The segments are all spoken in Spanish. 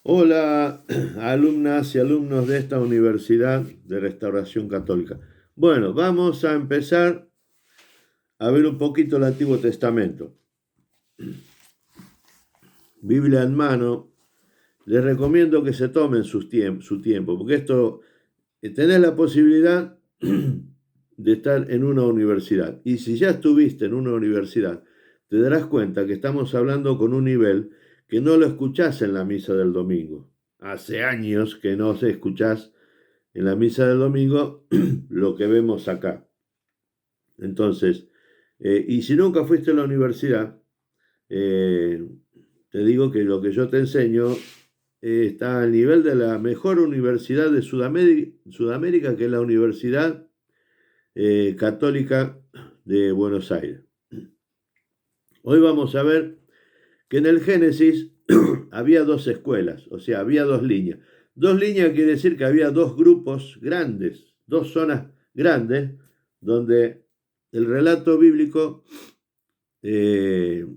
Hola, alumnas y alumnos de esta Universidad de Restauración Católica. Bueno, vamos a empezar a ver un poquito el Antiguo Testamento. Biblia en mano. Les recomiendo que se tomen su tiempo, porque tenés la posibilidad de estar en una universidad. Y si ya estuviste en una universidad, te darás cuenta que estamos hablando con un nivel que no lo escuchás en la misa del domingo. Hace años que no se escuchás en la misa del domingo lo que vemos acá. Entonces, y si nunca fuiste a la universidad, eh, te digo que lo que yo te enseño está al nivel de la mejor universidad de Sudamérica, que es la Universidad Católica de Buenos Aires. Hoy vamos a ver que en el Génesis había dos escuelas, o sea, había dos líneas. Dos líneas quiere decir que había dos grupos grandes, dos zonas grandes, donde el relato bíblico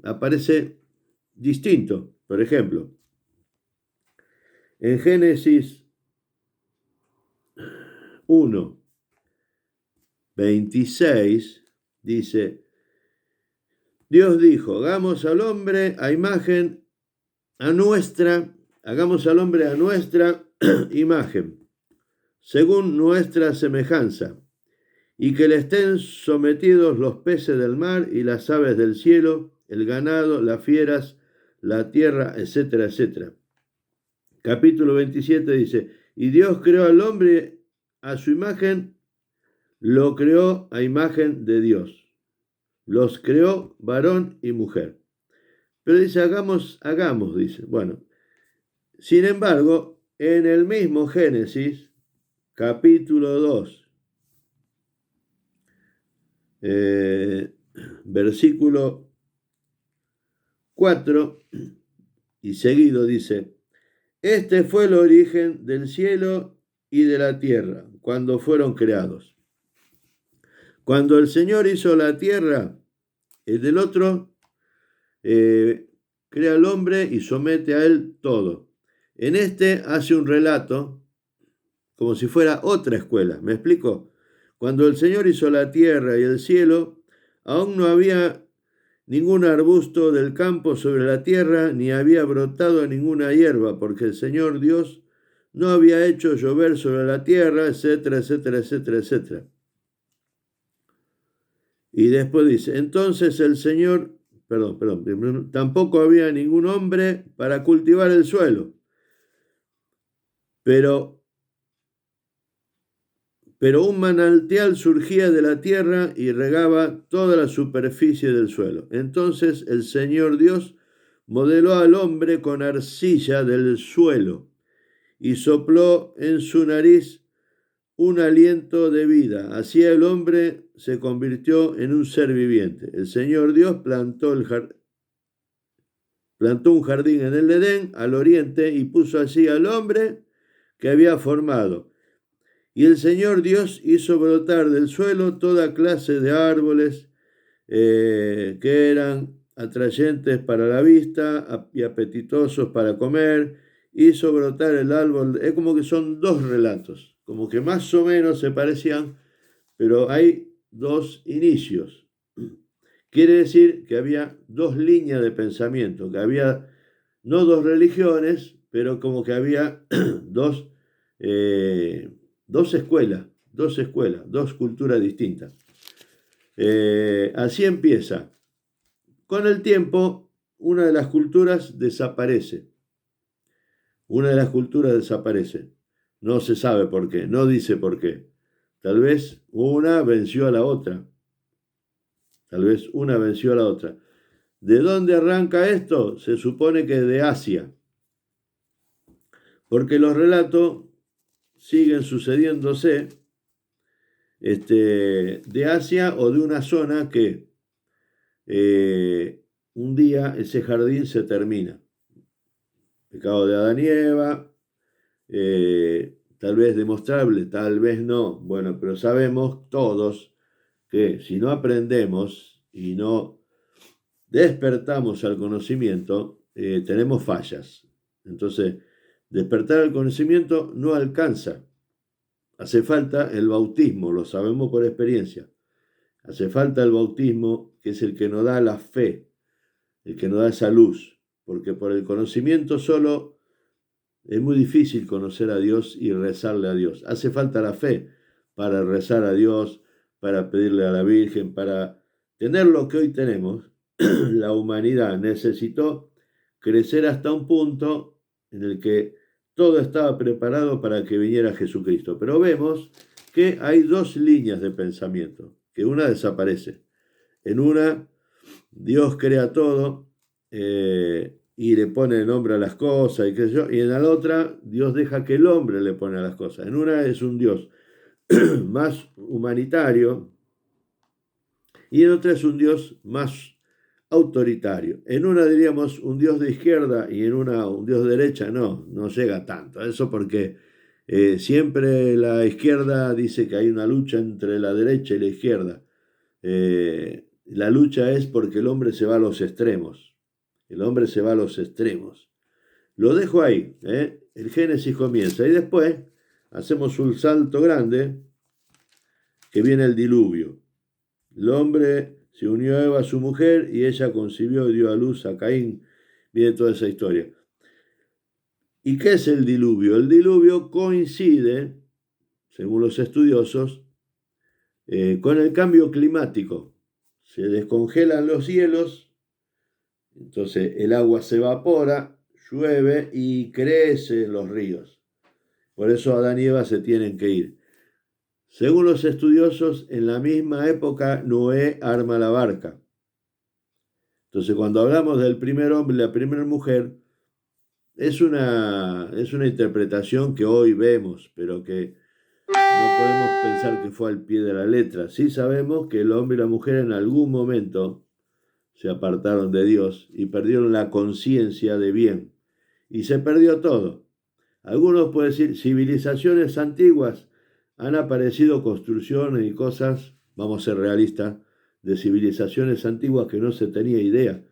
aparece distinto. Por ejemplo, en Génesis 1:26 dice: Dios dijo, hagamos al hombre a imagen hagamos al hombre a nuestra imagen, según nuestra semejanza, y que le estén sometidos los peces del mar y las aves del cielo, el ganado, las fieras, la tierra, etcétera, etcétera. Capítulo 27 dice: y Dios creó al hombre a su imagen, lo creó a imagen de Dios. Los creó varón y mujer. Pero dice, hagamos, dice. Bueno, sin embargo, en el mismo Génesis, capítulo 2, versículo 4 y seguido dice: este fue el origen del cielo y de la tierra cuando fueron creados. Cuando el Señor hizo la tierra, el del otro crea al hombre y somete a él todo. En este hace un relato como si fuera otra escuela. ¿Me explico? Cuando el Señor hizo la tierra y el cielo, aún no había ningún arbusto del campo sobre la tierra, ni había brotado ninguna hierba, porque el Señor Dios no había hecho llover sobre la tierra, etcétera, etcétera, etcétera, etcétera. Y después dice, entonces el Señor, tampoco había ningún hombre para cultivar el suelo, pero un manantial surgía de la tierra y regaba toda la superficie del suelo. Entonces el Señor Dios modeló al hombre con arcilla del suelo y sopló en su nariz un aliento de vida. Así el hombre se convirtió en un ser viviente. El Señor Dios plantó un jardín en el Edén, al oriente, y puso allí al hombre que había formado. Y el Señor Dios hizo brotar del suelo toda clase de árboles que eran atrayentes para la vista y apetitosos para comer. Hizo brotar el árbol. Es como que son dos relatos, como que más o menos se parecían, pero hay dos inicios. Quiere decir que había dos líneas de pensamiento, que había no dos religiones, pero como que había dos, eh, dos culturas distintas. Así empieza. Con el tiempo, una de las culturas desaparece. Una de las culturas desaparece. No se sabe por qué, no dice por qué. Tal vez una venció a la otra. Tal vez una venció a la otra. ¿De dónde arranca esto? Se supone que de Asia. Porque los relatos siguen sucediéndose de Asia o de una zona que un día ese jardín se termina. Pecado de Adán y Eva, tal vez demostrable, tal vez no. Bueno, pero sabemos todos que si no aprendemos y no despertamos al conocimiento, tenemos fallas. Entonces, Despertar al conocimiento no alcanza. Hace falta el bautismo, lo sabemos por experiencia. Hace falta el bautismo, que es el que nos da la fe, el que nos da esa luz, porque por el conocimiento solo es muy difícil conocer a Dios y rezarle a Dios. Hace falta la fe para rezar a Dios, para pedirle a la Virgen, para tener lo que hoy tenemos. La humanidad necesitó crecer hasta un punto en el que todo estaba preparado para que viniera Jesucristo. Pero vemos que hay dos líneas de pensamiento, que una desaparece. En una, Dios crea todo y le pone nombre a las cosas, y qué sé yo, y en la otra, Dios deja que el hombre le pone a las cosas. En una es un Dios más humanitario y en otra es un Dios más autoritario. En una diríamos un Dios de izquierda y en una un Dios de derecha, no llega tanto. Eso porque siempre la izquierda dice que hay una lucha entre la derecha y la izquierda. La lucha es porque el hombre se va a los extremos. El hombre se va a los extremos. Lo dejo ahí. El Génesis comienza y después hacemos un salto grande que viene el diluvio. El hombre se unió a Eva, su mujer, y ella concibió y dio a luz a Caín. Viene toda esa historia. ¿Y qué es el diluvio? El diluvio coincide, según los estudiosos, con el cambio climático. Se descongelan los hielos, entonces el agua se evapora, llueve y crecen los ríos. Por eso Adán y Eva se tienen que ir. Según los estudiosos, en la misma época Noé arma la barca. Entonces, cuando hablamos del primer hombre y la primera mujer, es una interpretación que hoy vemos, pero que no podemos pensar que fue al pie de la letra. Sí sabemos que el hombre y la mujer en algún momento se apartaron de Dios y perdieron la conciencia de bien. Y se perdió todo. Algunos pueden decir, civilizaciones antiguas, han aparecido construcciones y cosas, vamos a ser realistas, de civilizaciones antiguas que no se tenía idea.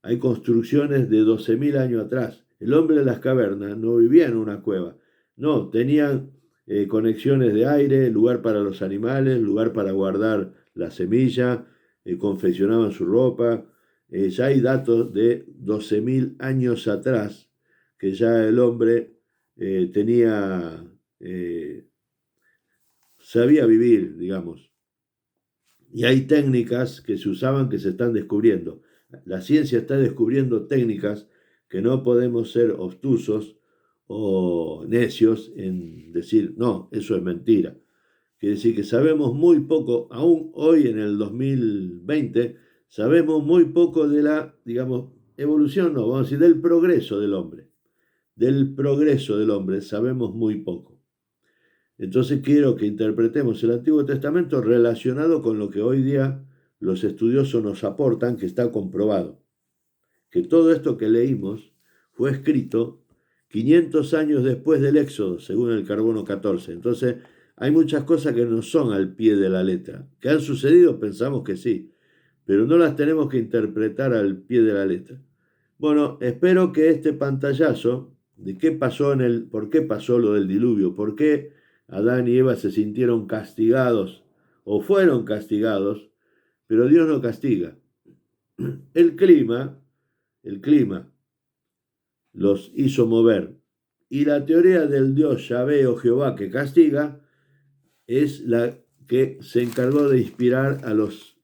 Hay construcciones de 12.000 años atrás. El hombre de las cavernas no vivía en una cueva. No, tenían conexiones de aire, lugar para los animales, lugar para guardar la semilla, confeccionaban su ropa. Ya hay datos de 12.000 años atrás que ya el hombre tenía, sabía vivir, digamos. Y hay técnicas que se usaban que se están descubriendo. La ciencia está descubriendo técnicas que no podemos ser obtusos o necios en decir, no, eso es mentira. Quiere decir que sabemos muy poco, aún hoy en el 2020, sabemos muy poco de la, digamos, evolución, no, vamos a decir, del progreso del hombre. Del progreso del hombre sabemos muy poco. Entonces quiero que interpretemos el Antiguo Testamento relacionado con lo que hoy día los estudiosos nos aportan, que está comprobado. Que todo esto que leímos fue escrito 500 años después del Éxodo, según el Carbono 14. Entonces hay muchas cosas que no son al pie de la letra. ¿Que han sucedido? Pensamos que sí, pero no las tenemos que interpretar al pie de la letra. Bueno, espero que este pantallazo de qué pasó por qué pasó lo del diluvio, por qué Adán y Eva se sintieron castigados o fueron castigados, pero Dios no castiga. El clima los hizo mover. Y la teoría del Dios Yahvé o Jehová que castiga es la que se encargó de inspirar a los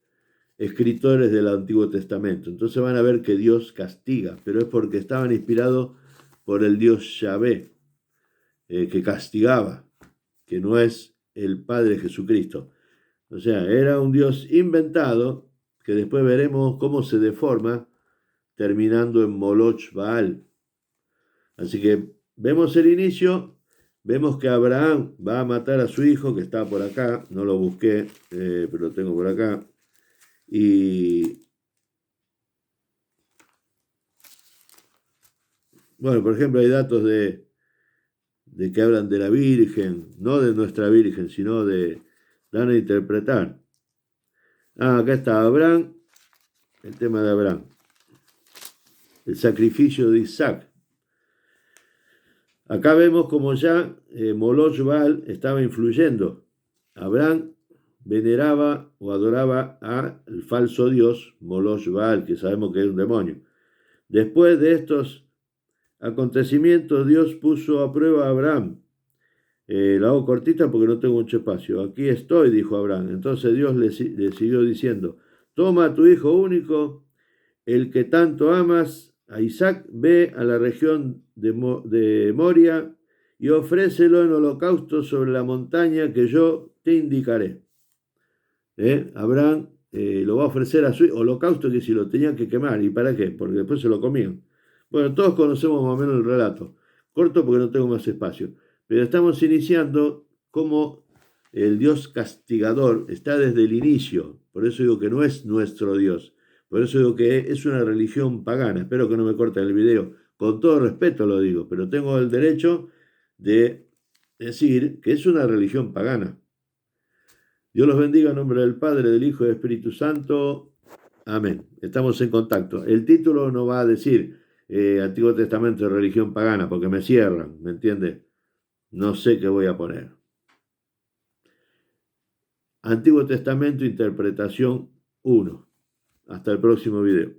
escritores del Antiguo Testamento. Entonces van a ver que Dios castiga, pero es porque estaban inspirados por el Dios Yahvé, que castigaba, que no es el Padre Jesucristo. O sea, era un Dios inventado, que después veremos cómo se deforma, terminando en Moloch Baal. Así que vemos el inicio, vemos que Abraham va a matar a su hijo, que está por acá, no lo busqué, pero lo tengo por acá. Y bueno, por ejemplo, hay datos de que hablan de la Virgen, no de nuestra Virgen, sino dan a interpretar. Acá está Abraham, el tema de Abraham, el sacrificio de Isaac. Acá vemos como ya Moloch Baal estaba influyendo. Abraham veneraba o adoraba al falso dios Moloch Baal, que sabemos que es un demonio. Después de estos acontecimientos, Dios puso a prueba a Abraham. La hago cortita porque no tengo mucho espacio. Aquí estoy, dijo Abraham. Entonces Dios le siguió diciendo, toma a tu hijo único, el que tanto amas, a Isaac, ve a la región de Moria y ofrécelo en holocausto sobre la montaña que yo te indicaré. Abraham lo va a ofrecer a su holocausto, que si lo tenían que quemar. ¿Y para qué? Porque después se lo comían. Bueno, todos conocemos más o menos el relato. Corto porque no tengo más espacio. Pero estamos iniciando como el Dios castigador está desde el inicio. Por eso digo que no es nuestro Dios. Por eso digo que es una religión pagana. Espero que no me corten el video. Con todo respeto lo digo, pero tengo el derecho de decir que es una religión pagana. Dios los bendiga en nombre del Padre, del Hijo y del Espíritu Santo. Amén. Estamos en contacto. El título no va a decir Antiguo Testamento de religión pagana, porque me cierran, ¿me entiende? No sé qué voy a poner. Antiguo Testamento, interpretación 1. Hasta el próximo video.